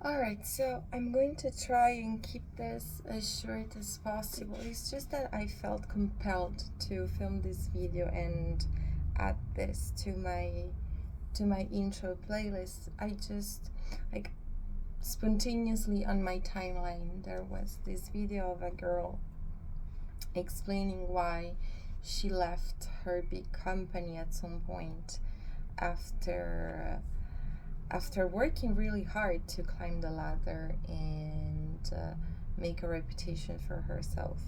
Alright, so I'm going to try and keep this as short as possible. It's just that I felt compelled to film this video and add this to my intro playlist. I just like spontaneously on my timeline there was this video of a girl explaining why she left her big company at some point after working really hard to climb the ladder and make a reputation for herself.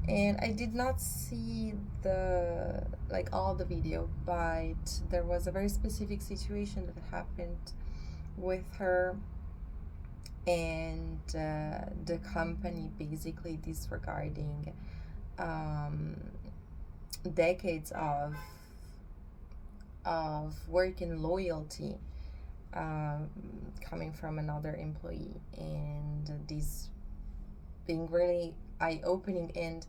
And I did not see the all the video, but there was a very specific situation that happened with her, and the company basically disregarding um, decades of work and loyalty um, coming from another employee, and this being really eye-opening. And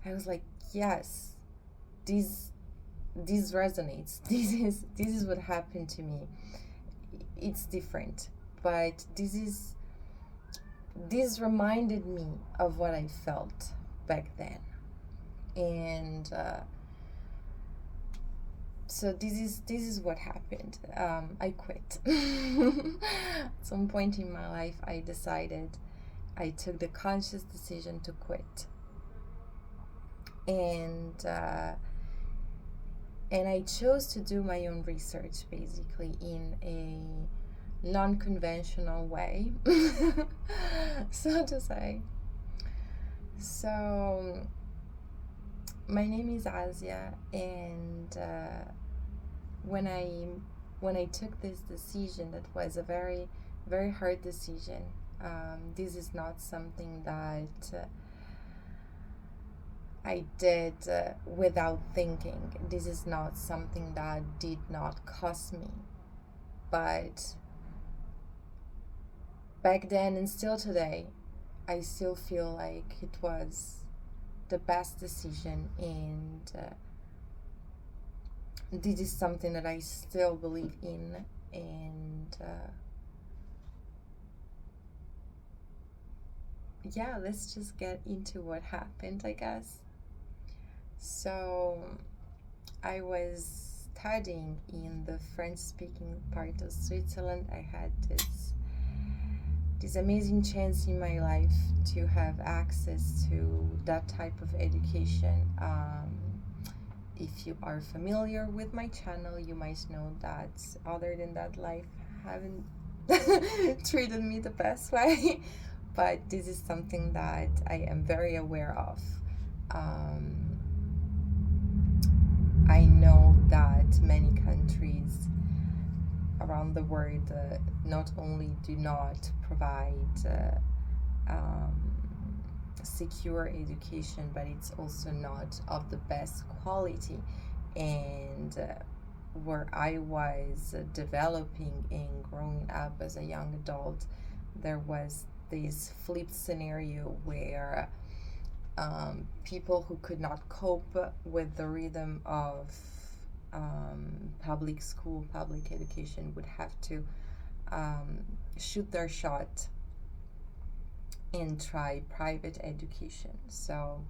I was like, yes, this this resonates. This is what happened to me. It's different, but this reminded me of what I felt back then. And so this is what happened. I quit. At some point in my life, I took the conscious decision to quit, and I chose to do my own research, basically in a non-conventional way, so to say. So my name is Asia, and when I took this decision, that was a very very hard decision. This is not something that I did without thinking. This is not something that did not cost me. But back then and still today, I still feel like it was the best decision, and this is something that I still believe in. And yeah, let's just get into what happened, I guess. So I was studying in the French-speaking part of Switzerland. I had this amazing chance in my life to have access to that type of education. If you are familiar with my channel, you might know that other than that, life haven't treated me the best way. But this is something that I am very aware of. I know that many countries around the world not only do not provide secure education, but it's also not of the best quality. And where I was developing and growing up as a young adult, there was this flipped scenario where people who could not cope with the rhythm of public school, public education, would have to shoot their shot and try private education. So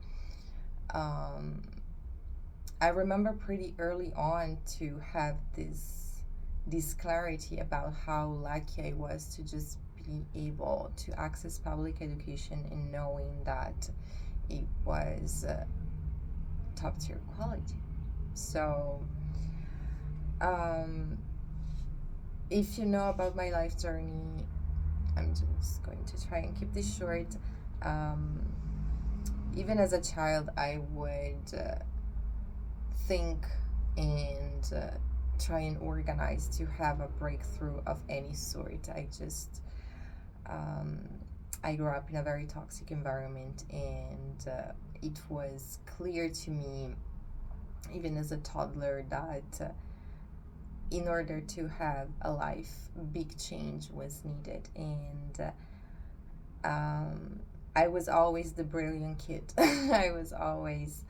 I remember pretty early on to have this clarity about how lucky I was to just be able to access public education, and knowing that it was top tier quality. So if you know about my life journey, I'm just going to try and keep this short. Even as a child, I would think and try and organize to have a breakthrough of any sort. I grew up in a very toxic environment, and it was clear to me, even as a toddler, that in order to have a life, big change was needed. And I was always the brilliant kid. I was always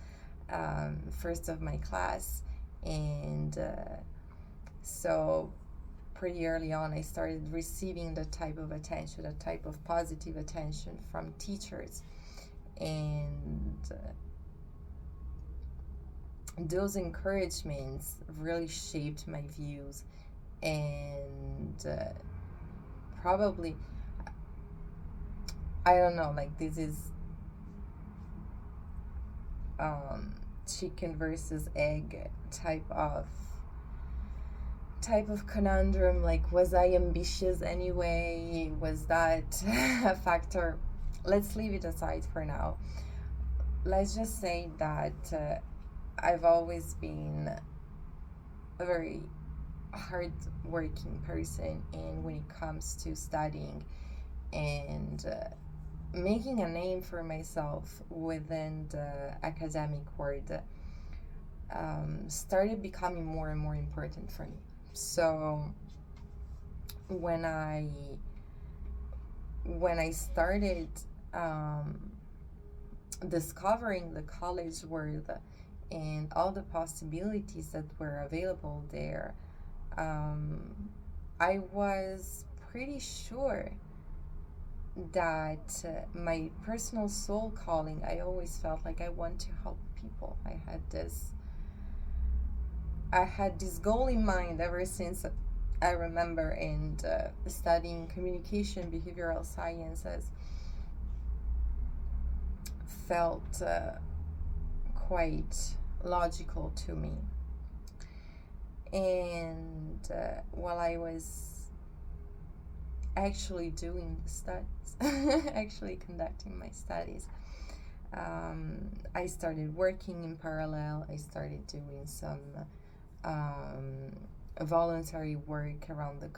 first of my class, and so pretty early on, I started receiving that type of attention, that type of positive attention from teachers. And those encouragements really shaped my views. And probably, I don't know, like this is chicken versus egg type of conundrum. Like, was I ambitious anyway? Was that a factor? Let's leave it aside for now. Let's just say that I've always been a very hard-working person, and when it comes to studying and making a name for myself within the academic world, started becoming more and more important for me. So when I started discovering the college world and all the possibilities that were available there, I was pretty sure that my personal soul calling, I always felt like I want to help people. I had this goal in mind ever since I remember, and studying communication behavioral sciences felt quite logical to me. And while I was actually doing the studies, actually conducting my studies, I started working in parallel. I started doing some voluntary work around the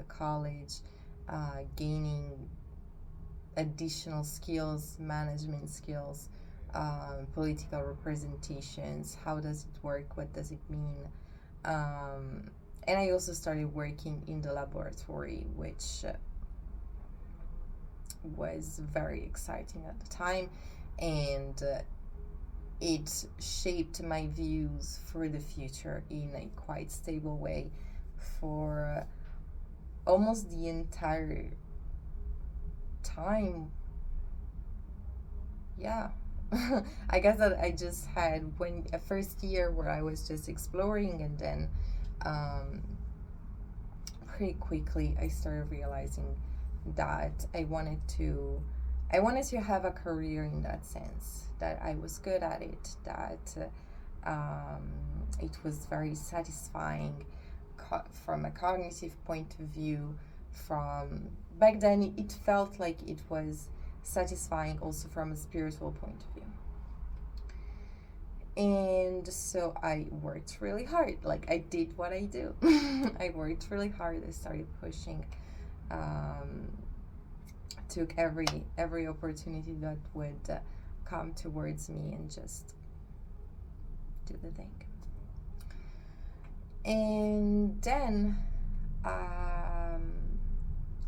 college, gaining additional skills, management skills, political representations. How does it work? What does it mean? And I also started working in the laboratory, which was very exciting at the time, and it shaped my views for the future in a quite stable way for almost the entire time. Yeah. I guess that I just had a first year where I was just exploring, and then pretty quickly I started realizing that I wanted to have a career in that sense, that I was good at it, that it was very satisfying from a cognitive point of view. From back then, it felt like it was satisfying also from a spiritual point of view. And so I worked really hard. Like, I did what I do. I worked really hard. I started pushing, took every opportunity that would come towards me, and just do the thing. And then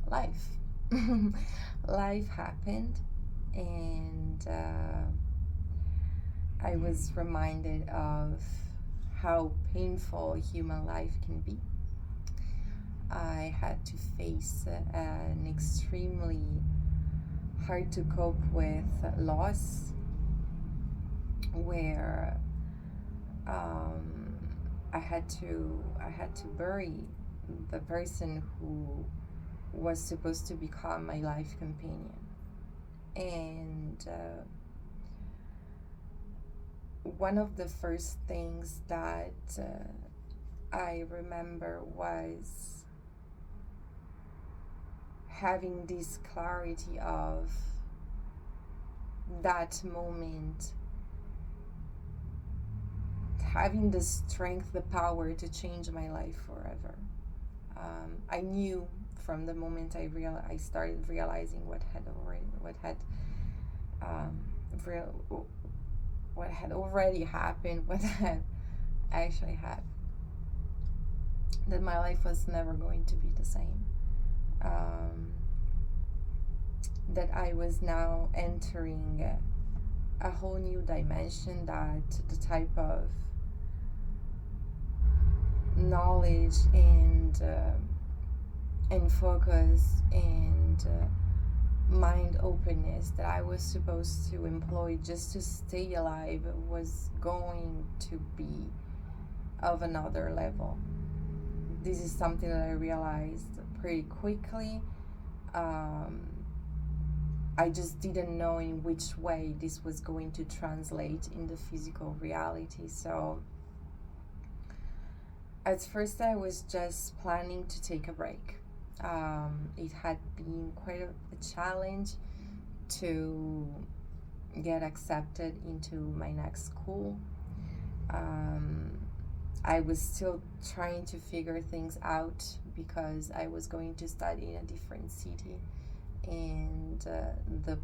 life life happened, and I was reminded of how painful human life can be. I had to face an extremely hard to cope with loss, where I had to bury the person who was supposed to become my life companion. And one of the first things that I remember was having this clarity of that moment, having the strength, the power to change my life forever. I knew from the moment I started realizing what had already happened, what had actually happened, that my life was never going to be the same. That I was now entering a whole new dimension, that the type of knowledge and focus and mind openness that I was supposed to employ just to stay alive was going to be of another level. This is something that I realized pretty quickly. I just didn't know in which way this was going to translate in the physical reality. So at first I was just planning to take a break. It had been quite a challenge to get accepted into my next school. I was still trying to figure things out because I was going to study in a different city, and the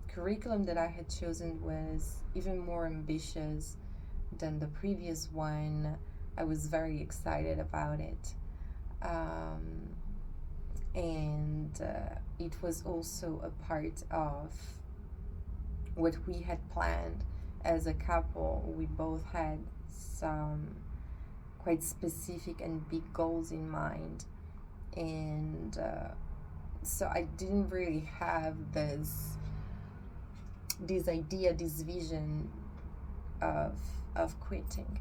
curriculum that I had chosen was even more ambitious than the previous one. I was very excited about it. And it was also a part of what we had planned as a couple. We both had some quite specific and big goals in mind, and so I didn't really have this idea, this vision of quitting,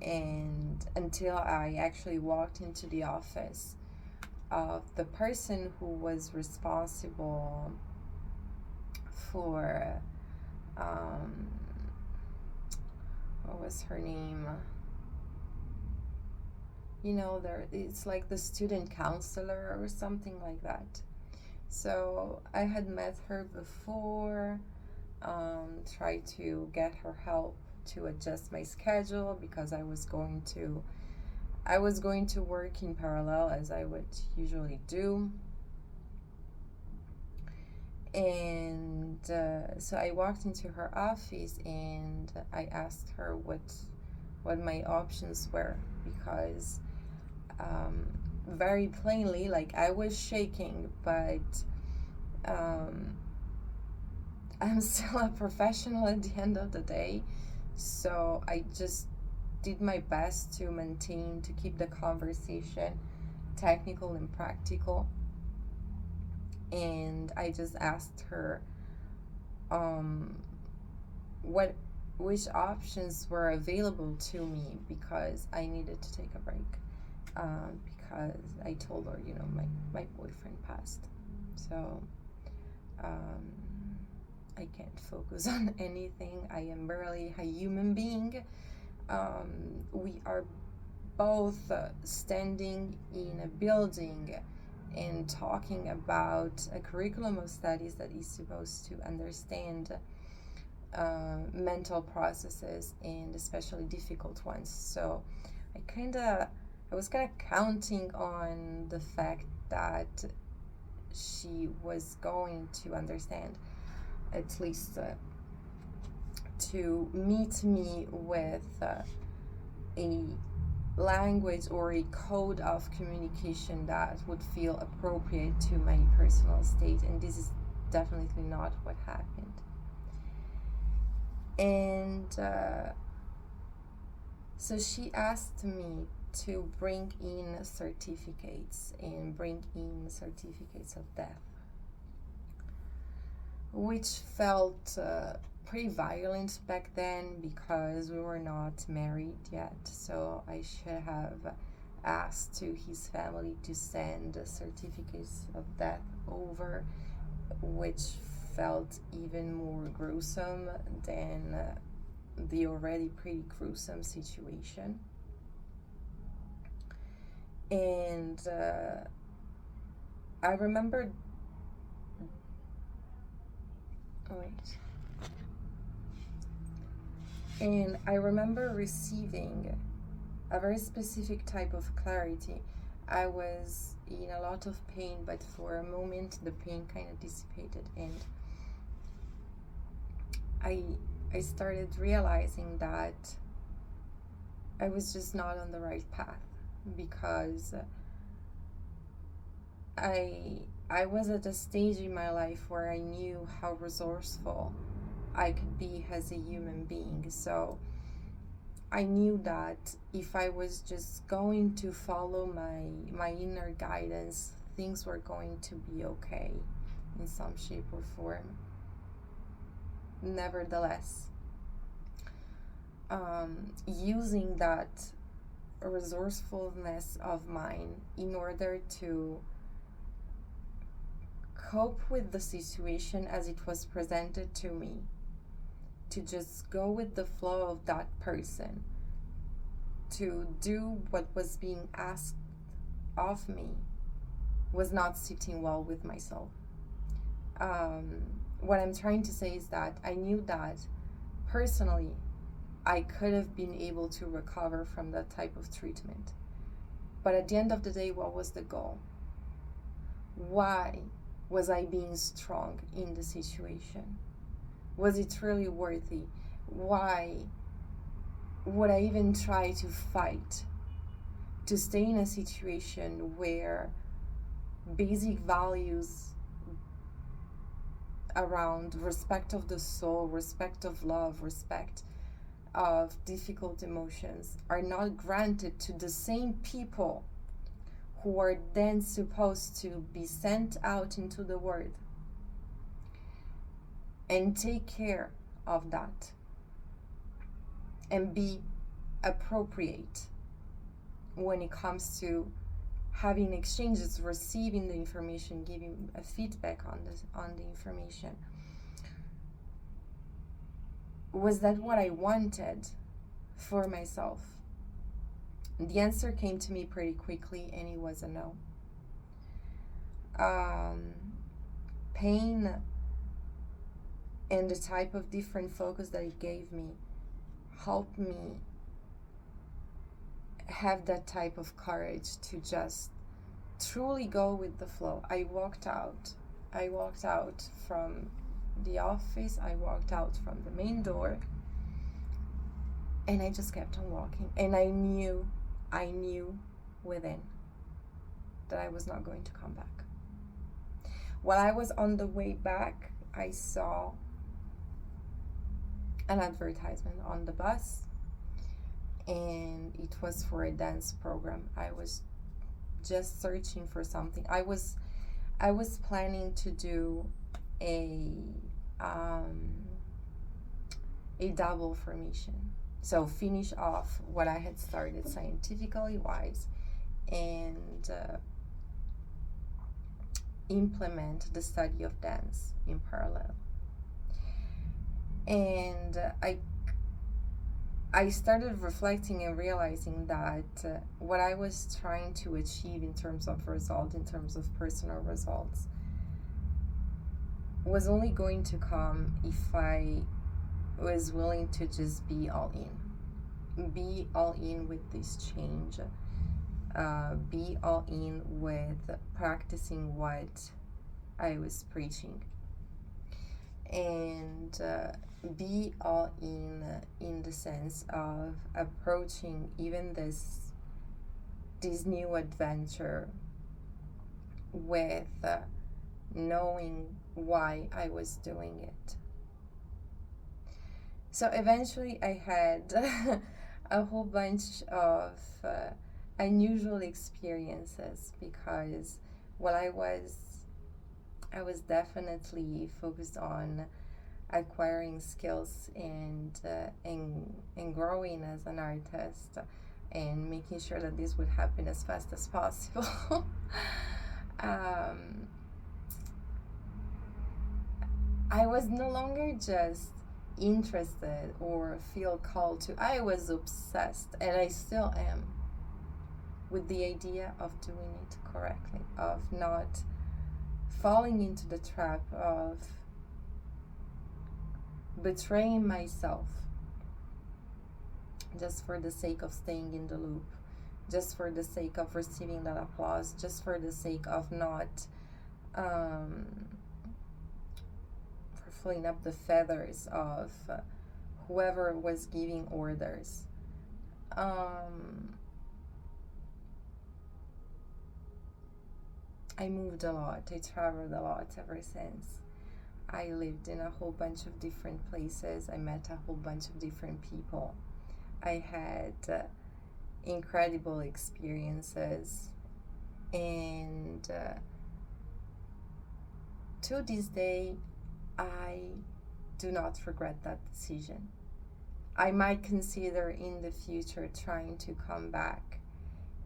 and until I actually walked into the office of the person who was responsible for what was her name? It's like the student counselor or something like that. So I had met her before, tried to get her help to adjust my schedule because I was going to work in parallel as I would usually do. And so I walked into her office and I asked her what my options were, because very plainly, like, I was shaking, but I'm still a professional at the end of the day, so I just did my best to keep the conversation technical and practical. And I just asked her which options were available to me, because I needed to take a break, because I told her, my boyfriend passed, so I can't focus on anything. I am barely a human being. We are both standing in a building and talking about a curriculum of studies that is supposed to understand mental processes, and especially difficult ones. So I was kind of counting on the fact that she was going to understand, at least to meet me with a language or a code of communication that would feel appropriate to my personal state, and this is definitely not what happened. And so she asked me to bring in certificates of death, which felt pretty violent back then because we were not married yet. So I should have asked to his family to send certificates of death over, which felt even more gruesome than the already pretty gruesome situation. And I remember and I remember receiving a very specific type of clarity. I was in a lot of pain, but for a moment the pain kind of dissipated, and I started realizing that I was just not on the right path, because I was at a stage in my life where I knew how resourceful I could be as a human being. So I knew that if I was just going to follow my inner guidance, things were going to be okay in some shape or form. Nevertheless, using that resourcefulness of mine in order to cope with the situation as it was presented to me, to just go with the flow of that person, to do what was being asked of me, was not sitting well with myself. What I'm trying to say is that I knew that personally I could have been able to recover from that type of treatment. But at the end of the day, what was the goal? Why was I being strong in the situation? Was it really worthy? Why would I even try to fight to stay in a situation where basic values around respect of the soul, respect of love, respect of difficult emotions are not granted to the same people who are then supposed to be sent out into the world and take care of that and be appropriate when it comes to having exchanges, receiving the information, giving a feedback on the information. Was that what I wanted for myself? The answer came to me pretty quickly, and it was a no. Pain and the type of different focus that it gave me helped me have that type of courage to just truly go with the flow. I walked out from the office, I walked out from the main door, and I just kept on walking. And I knew within that I was not going to come back. While I was on the way back, I saw an advertisement on the bus, and it was for a dance program. I was just searching for something. I was planning to do a double formation, so finish off what I had started scientifically wise and implement the study of dance in parallel. And I started reflecting and realizing that what I was trying to achieve in terms of result, in terms of personal results, was only going to come if I was willing to just be all in with this change, be all in with practicing what I was preaching, and be all in the sense of approaching even this new adventure with knowing why I was doing it. So eventually I had a whole bunch of unusual experiences, because while I was definitely focused on acquiring skills and growing as an artist and making sure that this would happen as fast as possible. I was no longer just interested or feel called to, I was obsessed, and I still am, with the idea of doing it correctly, of not falling into the trap of betraying myself just for the sake of staying in the loop, just for the sake of receiving that applause, just for the sake of not ruffling up the feathers of whoever was giving orders. I moved a lot, I traveled a lot ever since. I lived in a whole bunch of different places, I met a whole bunch of different people. I had incredible experiences, and to this day, I do not regret that decision. I might consider in the future trying to come back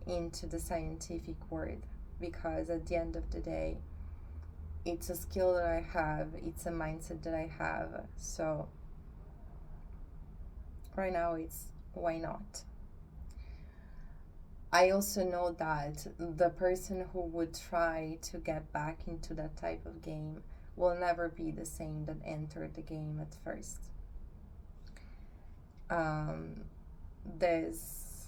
into the scientific world, because at the end of the day, it's a skill that I have, it's a mindset that I have. So right now, it's why not? I also know that the person who would try to get back into that type of game will never be the same that entered the game at first. There's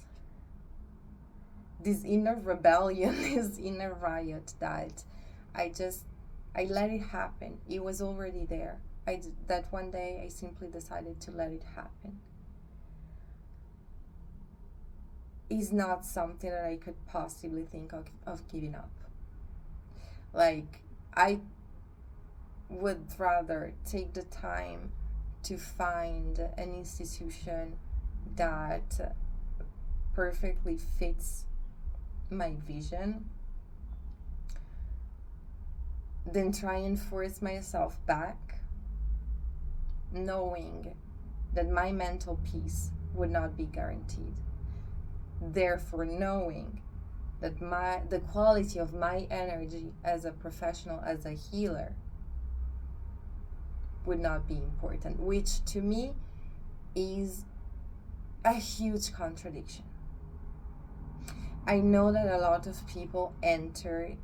this inner rebellion, this inner riot that I let it happen. It was already there. That one day I simply decided to let it happen. Is not something that I could possibly think of giving up. Like, I would rather take the time to find an institution that perfectly fits my vision than try and force myself back, knowing that my mental peace would not be guaranteed. Therefore, knowing that the quality of my energy as a professional, as a healer, would not be important, which to me is a huge contradiction. I know that a lot of people enter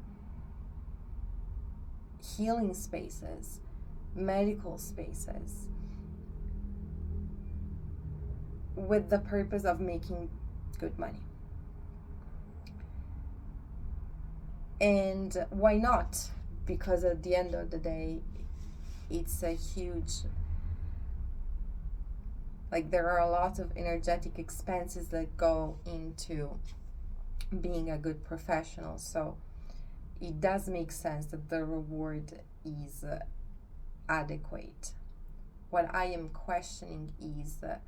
healing spaces, medical spaces, with the purpose of making good money. And why not? Because at the end of the day, it's a huge, like, there are a lot of energetic expenses that go into being a good professional. So it does make sense that the reward is adequate. What I am questioning is that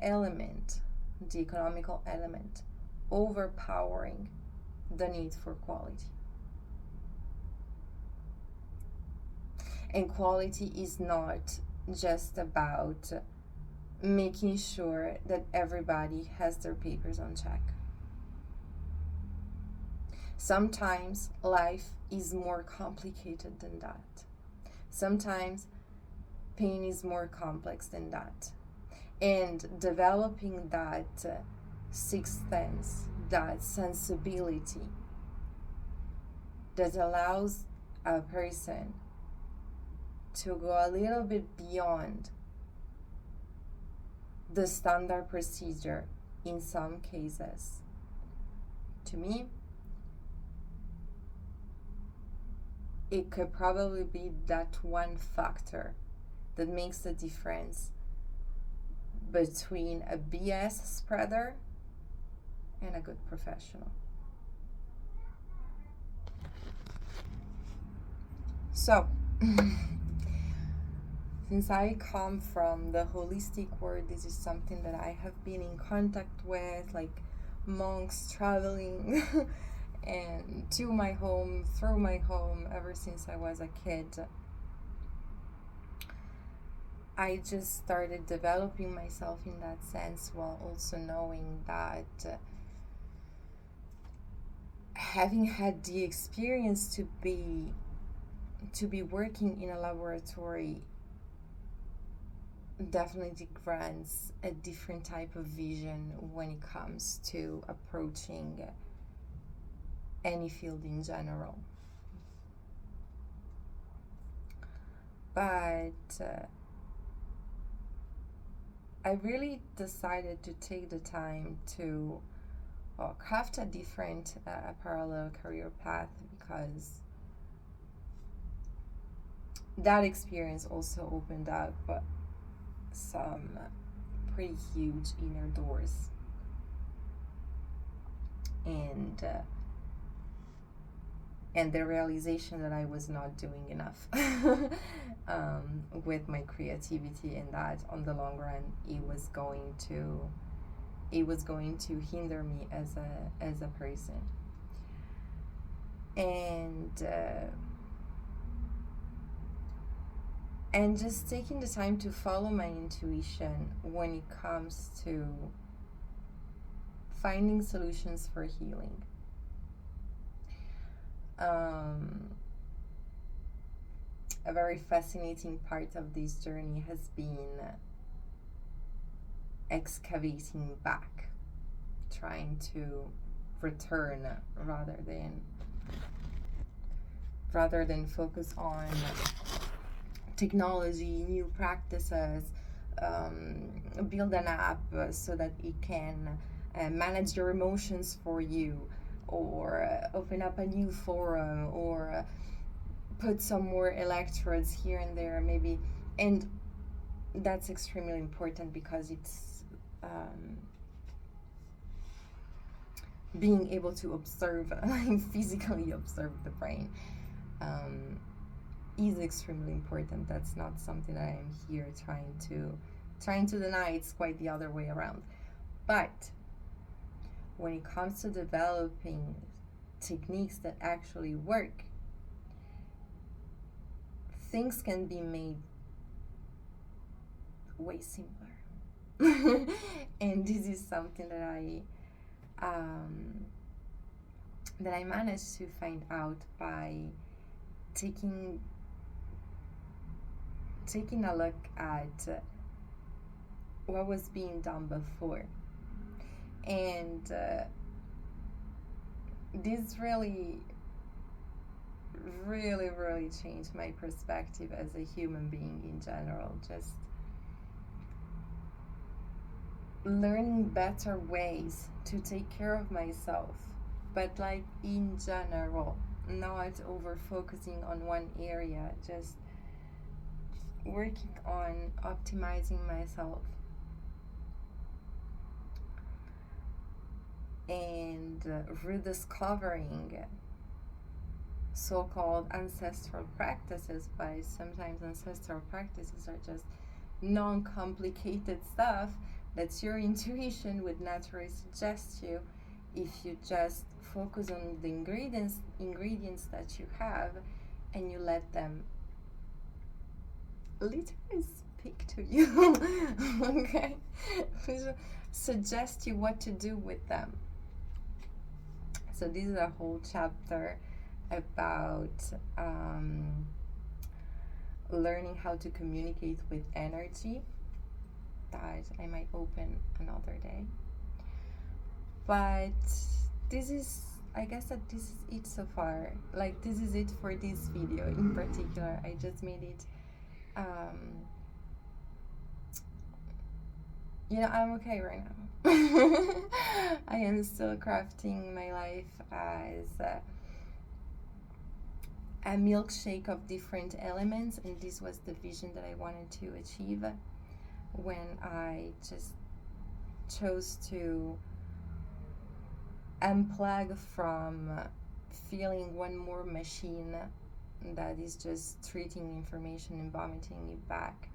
element, the economical element, overpowering the need for quality. And quality is not just about making sure that everybody has their papers on check. Sometimes life is more complicated than that. Sometimes pain is more complex than that. And developing that sixth sense, that sensibility that allows a person to go a little bit beyond the standard procedure in some cases, to me, it could probably be that one factor that makes the difference between a BS spreader and a good professional. So, since I come from the holistic world, this is something that I have been in contact with, like monks traveling and to my home, through my home, ever since I was a kid. I just started developing myself in that sense, while also knowing that having had the experience to be working in a laboratory definitely grants a different type of vision when it comes to approaching any field in general. But I really decided to take the time to craft a different parallel career path, because that experience also opened up some pretty huge inner doors. And and the realization that I was not doing enough with my creativity, and that on the long run it was going to hinder me as a person. And just taking the time to follow my intuition when it comes to finding solutions for healing. A very fascinating part of this journey has been excavating back, trying to return rather than focus on technology, new practices, build an app so that it can manage your emotions for you, or open up a new forum, or put some more electrodes here and there maybe. And that's extremely important, because it's being able to observe, physically observe the brain, is extremely important. That's not something that I am here trying to deny. It's quite the other way around. But when it comes to developing techniques that actually work, things can be made way simpler. And this is something that I managed to find out by taking a look at what was being done before. And this really changed my perspective as a human being in general. Just learning better ways to take care of myself, but like in general, not over focusing on one area, just working on optimizing myself and rediscovering so-called ancestral practices. But sometimes ancestral practices are just non-complicated stuff that your intuition would naturally suggest you if you just focus on the ingredients that you have, and you let them literally speak to you. Okay, suggest you what to do with them. So this is a whole chapter about learning how to communicate with energy that I might open another day. But I guess that this is it so far. Like, this is it for this video in particular. I just made it I'm okay right now. I am still crafting my life as a milkshake of different elements, and this was the vision that I wanted to achieve when I just chose to unplug from feeling one more machine that is just treating information and vomiting it back,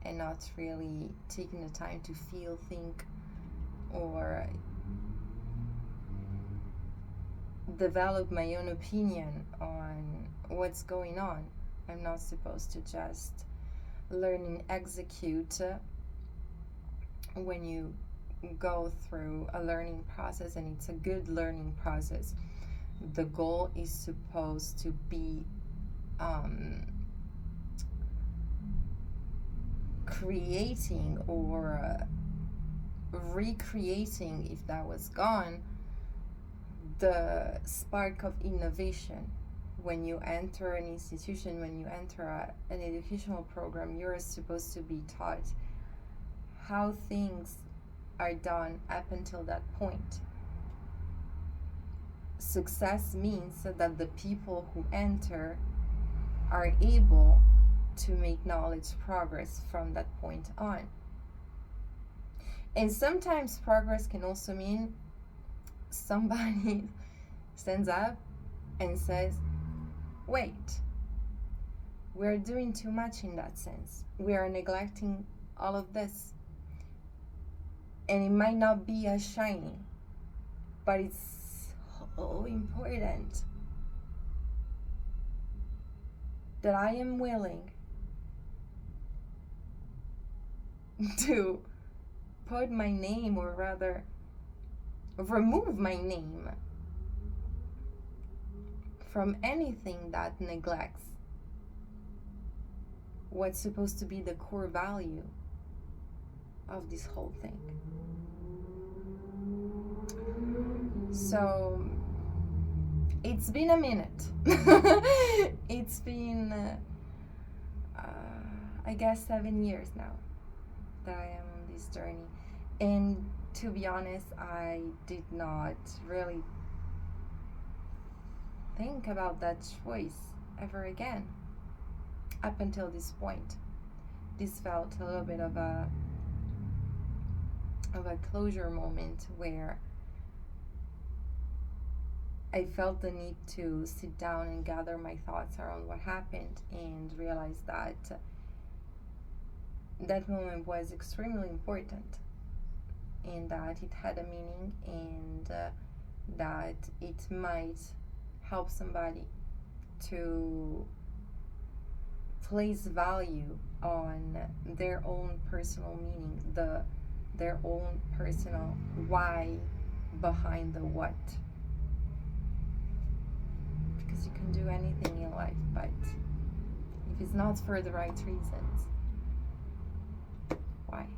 and not really taking the time to feel, think, or develop my own opinion on what's going on. I'm not supposed to just learn and execute. When you go through a learning process, and it's a good learning process, the goal is supposed to be creating or recreating, if that was gone, the spark of innovation. When you enter an institution, when you enter an educational program, you're supposed to be taught how things are done up until that point. Success means that the people who enter are able to make knowledge progress from that point on. And sometimes progress can also mean somebody stands up and says, wait, we're doing too much in that sense. We are neglecting all of this. And it might not be as shiny, but it's so important that I am willing to put my name, or rather remove my name from anything that neglects what's supposed to be the core value of this whole thing. So it's been a minute. It's been I guess 7 years now that I am on this journey, and to be honest, I did not really think about that choice ever again up until this point. This felt a little bit of a closure moment where I felt the need to sit down and gather my thoughts around what happened, and realize that that moment was extremely important, and that it had a meaning, and that it might help somebody to place value on their own personal meaning, their own personal why behind the what. Because you can do anything in life, but if it's not for the right reasons, why?